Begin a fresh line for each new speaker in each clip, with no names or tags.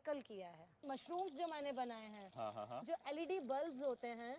Recycle किया है। Mushrooms जो मैंने बनाए हैं, जो एलईडी बल्ब्स होते हैं,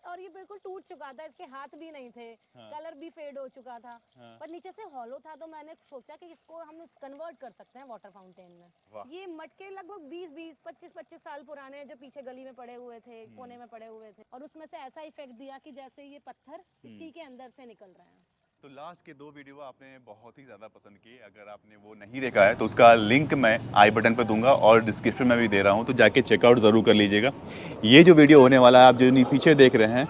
और ये बिल्कुल टूट चुका था, इसके हाथ भी नहीं थे, कलर भी फेड हो चुका था, पर नीचे से हॉलो था, तो मैंने सोचा कि इसको हम कन्वर्ट कर सकते हैं वाटर फाउंटेन में। ये मटके लगभग 20-20, 25-25 साल पुराने जो पीछे गली में पड़े हुए थे, कोने में पड़े हुए थे, और उसमें से ऐसा इफेक्ट दिया कि जैसे ये पत्थर इसी के अंदर से निकल रहे हैं।
तो लास्ट के 2 वीडियो आपने बहुत ही ज़्यादा पसंद किए। अगर आपने वो नहीं देखा है तो उसका लिंक मैं आई बटन पर दूंगा और डिस्क्रिप्शन में भी दे रहा हूँ, तो जाके चेकआउट ज़रूर कर लीजिएगा। ये जो वीडियो होने वाला है, आप जो पीछे देख रहे हैं,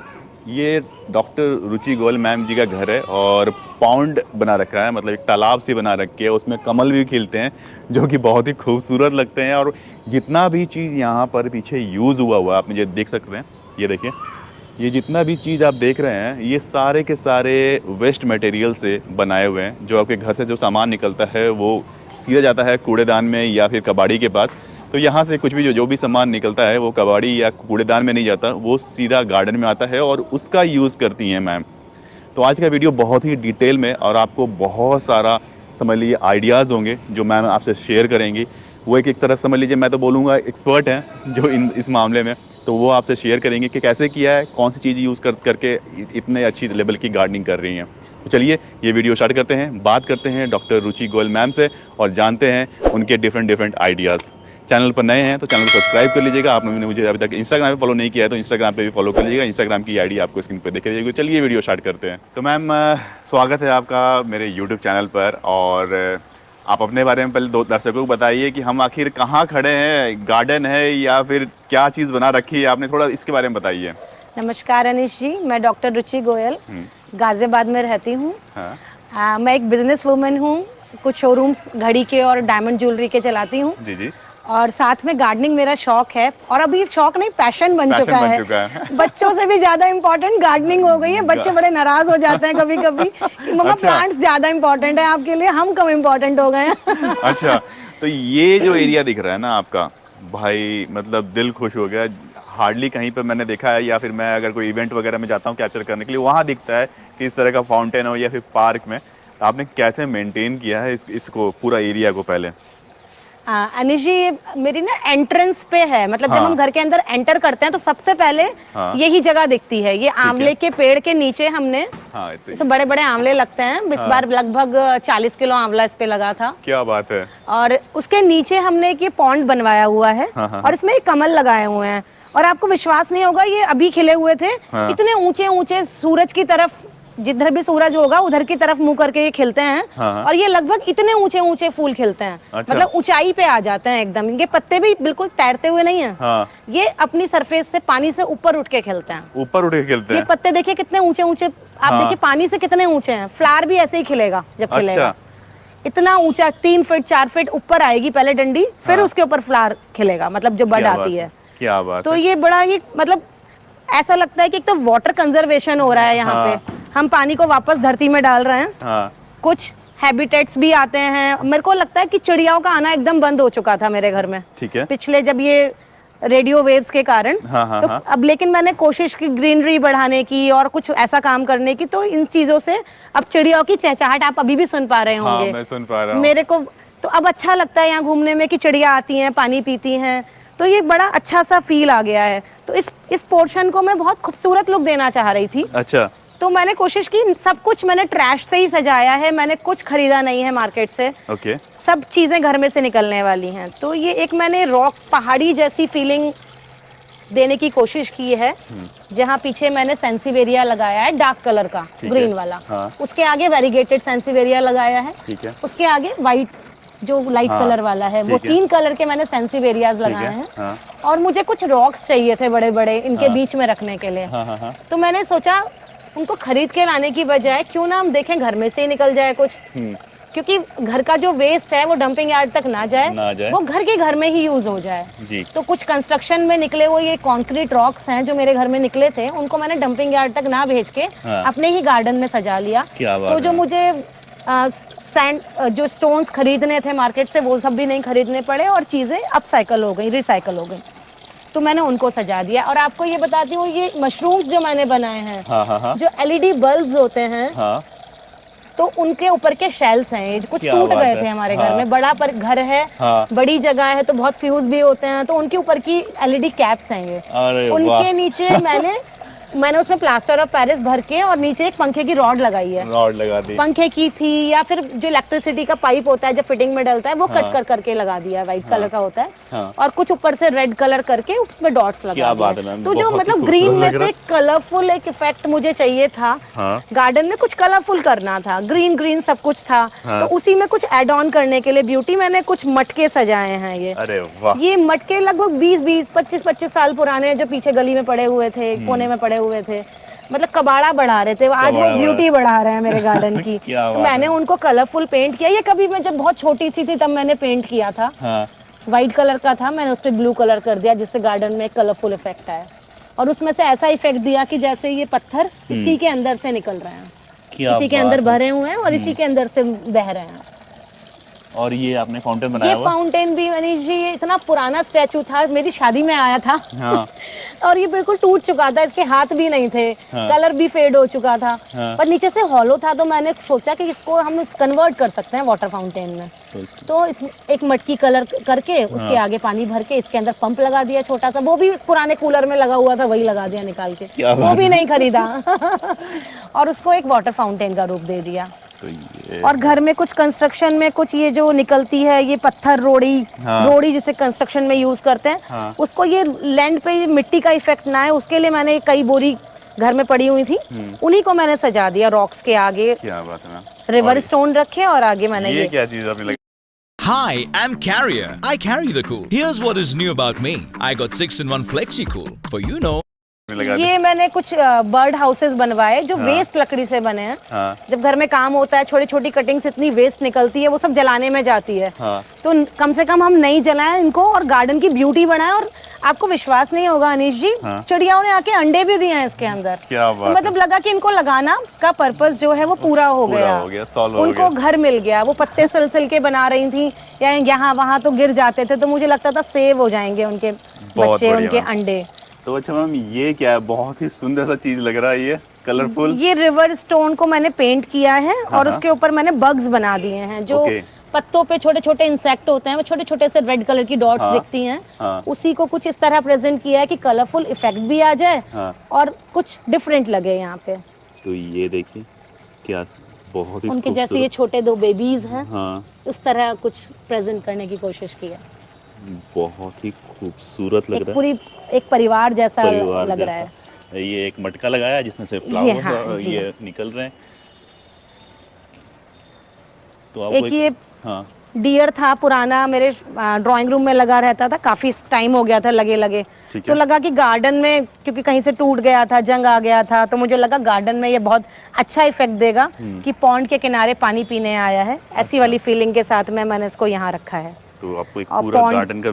ये डॉक्टर रुचि गोयल मैम जी का घर है और पॉन्ड बना रखा है, मतलब एक तालाब से बना रखी है, उसमें कमल भी खिलते हैं जो कि बहुत ही खूबसूरत लगते हैं। और जितना भी चीज़ यहाँ पर पीछे यूज़ हुआ आप मुझे देख सकते हैं, ये देखिए, ये जितना भी चीज़ आप देख रहे हैं ये सारे के सारे वेस्ट मटेरियल से बनाए हुए हैं। जो आपके घर से जो सामान निकलता है वो सीधा जाता है कूड़ेदान में या फिर कबाड़ी के पास। तो यहाँ से कुछ भी जो भी सामान निकलता है वो कबाड़ी या कूड़ेदान में नहीं जाता, वो सीधा गार्डन में आता है और उसका यूज़ करती हैं मैम। तो आज का वीडियो बहुत ही डिटेल में, और आपको बहुत सारा समझ लीजिए आइडियाज़ होंगे जो मैम आपसे शेयर करेंगी। वो एक तरह समझ लीजिए, मैं तो बोलूँगा एक्सपर्ट हैं जो इस मामले में, तो वो आपसे शेयर करेंगे कि कैसे किया है, कौन सी चीज़ यूज़ करके इतने अच्छी लेवल की गार्डनिंग कर रही हैं। तो चलिए ये वीडियो स्टार्ट करते हैं, बात करते हैं डॉक्टर रुचि गोयल मैम से और जानते हैं उनके डिफरेंट आइडियाज़। चैनल पर नए हैं तो चैनल को सब्सक्राइब कर लीजिएगा। आपने मुझे अभी तक इंस्टाग्राम पे फॉलो नहीं किया है तो इंस्टाग्राम पे भी फॉलो कर लीजिएगा। इंस्टाग्राम की आईडी आपको स्क्रीन पर दिख रही है। चलिए वीडियो स्टार्ट करते हैं। तो मैम स्वागत है आपका मेरे यूट्यूब चैनल पर, और आप अपने बारे में पहले 2 दर्शकों को बताइए कि हम आखिर कहाँ खड़े हैं, गार्डन है या फिर क्या चीज़ बना रखी है आपने, थोड़ा इसके बारे में बताइए।
नमस्कार अनिश जी, मैं डॉक्टर रुचि गोयल गाजियाबाद में रहती हूँ। मैं एक बिजनेस वुमन हूँ, कुछ शोरूम्स घड़ी के और डायमंड ज्वेलरी के चलाती हूँ
जी,
और साथ में गार्डनिंग मेरा शौक है, और अभी शौक नहीं पैशन बन चुका है। बच्चों से भी ज्यादा इम्पोर्टेंट गार्डनिंग हो गई है। बच्चे बड़े नाराज हो जाते हैं कभी कभी कि मम्मा प्लांट्स ज्यादा इम्पोर्टेंट है आपके लिए, हम कम इम्पोर्टेंट हो गए हैं।
अच्छा, तो ये जो एरिया दिख रहा है ना आपका, भाई मतलब दिल खुश हो गया। हार्डली कहीं पर मैंने देखा है, या फिर मैं अगर कोई इवेंट वगैरह में जाता हूँ कैप्चर करने के लिए, वहाँ दिखता है कि इस तरह का फाउंटेन हो या फिर पार्क में। आपने कैसे मेंटेन किया है इसको पूरा एरिया को पहले?
अनिश जी, मेरी ना एंट्रेंस पे है, मतलब जब हम घर के अंदर एंटर करते हैं तो सबसे पहले यही जगह दिखती है। ये आंवले के पेड़ के नीचे हमने इस बड़े बड़े आंवले लगते हैं। इस बार लगभग 40 किलो आंवला इस पे लगा था।
क्या बात है।
और उसके नीचे हमने एक ये पॉन्ड बनवाया हुआ है और इसमें एक कमल लगाए हुए हैं। और आपको विश्वास नहीं होगा, ये अभी खिले हुए थे। इतने ऊंचे ऊंचे सूरज की तरफ, जिधर भी सूरज होगा उधर की तरफ मुंह करके ये खिलते हैं। और ये लगभग इतने ऊंचे ऊंचे फूल खिलते हैं। अच्छा। मतलब ऊंचाई पे आ जाते हैं एकदम। इनके पत्ते भी बिल्कुल तैरते हुए नहीं है। ये अपनी सरफेस से पानी से ऊपर उठ के खिलते हैं।
ऊपर उठ के खिलते हैं।
ये पत्ते देखिए कितने ऊंचे ऊंचे, आप देखिए पानी से कितने ऊंचे हैं। फ्लावर भी ऐसे ही खिलेगा जब खिलेगा। इतना ऊंचा 3 फीट 4 फीट ऊपर आएगी पहले डंडी, फिर उसके ऊपर फ्लावर खिलेगा, मतलब जो बड आती है।
क्या बात
तो ये बड़ा ही, मतलब ऐसा लगता है कि एक तो वाटर कंजर्वेशन हो रहा है यहाँ पे। हम पानी को वापस धरती में डाल रहे हैं। कुछ हैबिटेट्स भी आते हैं। मेरे को लगता है कि चिड़ियाओं का आना एकदम बंद हो चुका था मेरे घर में, ठीक है, पिछले जब ये रेडियो वेव्स के कारण। तो अब लेकिन मैंने कोशिश की ग्रीनरी बढ़ाने की और कुछ ऐसा काम करने की, तो इन चीजों से अब चिड़ियाओं की चहचहाट आप अभी भी सुन पा रहे होंगे।
मैं सुन पा रहा हूँ।
मेरे को तो अब अच्छा लगता है यहाँ घूमने में कि चिड़िया आती हैं, पानी पीती हैं, तो ये बड़ा अच्छा सा फील आ गया है। तो इस पोर्शन को मैं बहुत खूबसूरत लुक देना चाह रही थी। अच्छा। तो मैंने कोशिश की, सब कुछ मैंने ट्रैश से ही सजाया है, मैंने कुछ खरीदा नहीं है मार्केट से। ओके। सब चीजें घर में से निकलने वाली हैं। तो ये एक मैंने रॉक पहाड़ी जैसी फीलिंग देने की कोशिश की है, जहाँ पीछे मैंने सेंसिवेरिया लगाया है डार्क कलर का, ग्रीन वाला। उसके आगे वेरीगेटेड सेंसिवेरिया लगाया है। उसके आगे व्हाइट जो लाइट कलर वाला है, वो 3 कलर के मैंने सेंसिवेरियाज लगाए हैं। और मुझे कुछ रॉक्स चाहिए थे बड़े बड़े इनके बीच में रखने के लिए। तो मैंने सोचा उनको खरीद के लाने की बजाय क्यों ना हम देखें घर में से ही निकल जाए कुछ, क्योंकि घर का जो वेस्ट है वो डंपिंग यार्ड तक ना जाए, वो घर के घर में ही यूज हो जाए जी। तो कुछ कंस्ट्रक्शन में निकले हुए ये कंक्रीट रॉक्स हैं जो मेरे घर में निकले थे, उनको मैंने डंपिंग यार्ड तक ना भेज के अपने ही गार्डन में सजा लिया। तो जो मुझे सैंड जो स्टोन्स खरीदने थे मार्केट से, वो सब भी नहीं खरीदने पड़े और चीजें अपसाइकल हो गई, रिसाइकल हो गई। तो मैंने उनको सजा दिया। और आपको ये बताती हूँ, ये मशरूम्स जो मैंने बनाए हैं, जो एलईडी बल्ब्स होते हैं, तो उनके ऊपर के शेल्स हैं, ये कुछ टूट गए थे हमारे घर में, बड़ा पर घर है, बड़ी जगह है तो बहुत फ्यूज भी होते हैं, तो उनके ऊपर की एलईडी कैप्स हैं ये। उनके नीचे मैंने उसमें प्लास्टर ऑफ पेरिस भर के और नीचे एक पंखे की रॉड लगाई है, रॉड लगा दी पंखे की थी, या फिर जो इलेक्ट्रिसिटी का पाइप होता है जो फिटिंग में डलता है वो कट कर करके लगा दिया है, व्हाइट कलर का होता है, और कुछ ऊपर से रेड कलर करके उसमें डॉट्स लगा दिए। तो जो मतलब ग्रीन में से कलरफुल एक इफेक्ट मुझे चाहिए था, गार्डन में कुछ कलरफुल करना था, ग्रीन ग्रीन सब कुछ था, तो उसी में कुछ एड ऑन करने के लिए ब्यूटी मैंने कुछ मटके सजाए हैं। ये मटके लगभग 20-20, 25-25 साल पुराने हैं, जो पीछे गली में पड़े हुए थे, कोने में पड़े हुए थे, मतलब कबाड़ा बढ़ा रहे थे, आज वो ब्यूटी बढ़ा रहे हैं मेरे गार्डन की। तो मैंने उनको कलरफुल पेंट किया। ये कभी मैं जब बहुत छोटी सी थी तब मैंने पेंट किया था, व्हाइट कलर का था, मैंने उस पर ब्लू कलर कर दिया जिससे गार्डन में एक कलरफुल इफेक्ट आया, और उसमें से ऐसा इफेक्ट दिया कि जैसे ये पत्थर इसी के अंदर से निकल रहे हैं, इसी के अंदर भरे हुए हैं और इसी के अंदर से बह रहे हैं।
और ये आपने फाउंटेन बनाया हुआ?
ये फाउंटेन भी मनीष जी, ये इतना पुराना स्टैचू था, मेरी शादी में आया था। और ये बिल्कुल टूट चुका था, इसके हाथ भी नहीं थे, कलर भी फेड हो चुका था, पर नीचे से हॉलो था, तो मैंने सोचा कि इसको हम कन्वर्ट कर सकते हैं वाटर फाउंटेन में। तो इस एक मटकी कलर करके उसके आगे पानी भर के इसके अंदर पंप लगा दिया छोटा सा, वो भी पुराने कूलर में लगा हुआ था, वही लगा दिया निकाल के, वो भी नहीं खरीदा और उसको एक वाटर फाउंटेन का रूप दे दिया। तो और घर में कुछ कंस्ट्रक्शन में कुछ ये जो निकलती है ये पत्थर रोड़ी जिसे कंस्ट्रक्शन में यूज करते हैं, उसको ये लैंड पे मिट्टी का इफेक्ट ना है, उसके लिए मैंने कई बोरी घर में पड़ी हुई थी, उन्हीं को मैंने सजा दिया रॉक्स के आगे। क्या बात है, रिवर स्टोन रखे और आगे मैंने ये क्या चीज आपने लगी?
Hi, I'm Carrier. I carry the cool. Here's what is new about me. I got 6-in-1 Flexi Cool for
ये मैंने कुछ बर्ड हाउसेस बनवाए जो वेस्ट लकड़ी से बने हैं। जब घर में काम होता है, छोटी छोटी कटिंग्स इतनी वेस्ट निकलती है, वो सब जलाने में जाती है, तो कम से कम हम नहीं जलाएं इनको और गार्डन की ब्यूटी बनाएं। और आपको विश्वास नहीं होगा अनीश जी, चिड़ियाओं ने आके अंडे भी दिए हैं इसके अंदर। क्या बात, तो मतलब लगा कि इनको लगाना का पर्पस जो है वो पूरा हो गया, उनको घर मिल गया। वो पत्ते सिलसिल के बना रही थी या यहाँ वहाँ तो गिर जाते थे, तो मुझे लगता था सेव हो जाएंगे उनके बच्चे, उनके अंडे।
तो अच्छा मैम, ये क्या है? बहुत ही सुंदर सा चीज लग रहा है, ये कलरफुल।
ये रिवर स्टोन को मैंने पेंट किया है और उसके ऊपर मैंने बग्स बना दिए हैं, जो पत्तों पे छोटे छोटे इंसेक्ट होते हैं, वो छोटे छोटे से रेड कलर की डॉट्स दिखती हैं, उसी को कुछ इस तरह प्रेजेंट किया है कि कलरफुल इफेक्ट भी आ जाए और कुछ डिफरेंट लगे यहाँ पे।
तो ये देखिए क्या बहुत ही
उनके जैसे ये छोटे 2 बेबीज हैं, उस तरह कुछ प्रेजेंट करने की कोशिश की है।
बहुत ही खूबसूरत लग रहा है,
पूरी एक परिवार जैसा लग रहा है।
ये एक मटका लगाया जिसमें से फ्लावर ये निकल रहे हैं। तो
एक ये डियर था पुराना, मेरे ड्राइंग रूम में लगा रहता था, काफी टाइम हो गया था लगे तो लगा कि गार्डन में, क्योंकि कहीं से टूट गया था, जंग आ गया था, तो मुझे लगा गार्डन में ये बहुत अच्छा इफेक्ट देगा कि पॉन्ड के किनारे पानी पीने आया है, ऐसी वाली फीलिंग के साथ में मैंने इसको यहाँ रखा है।
तो आपको एक पूरा गार्डन का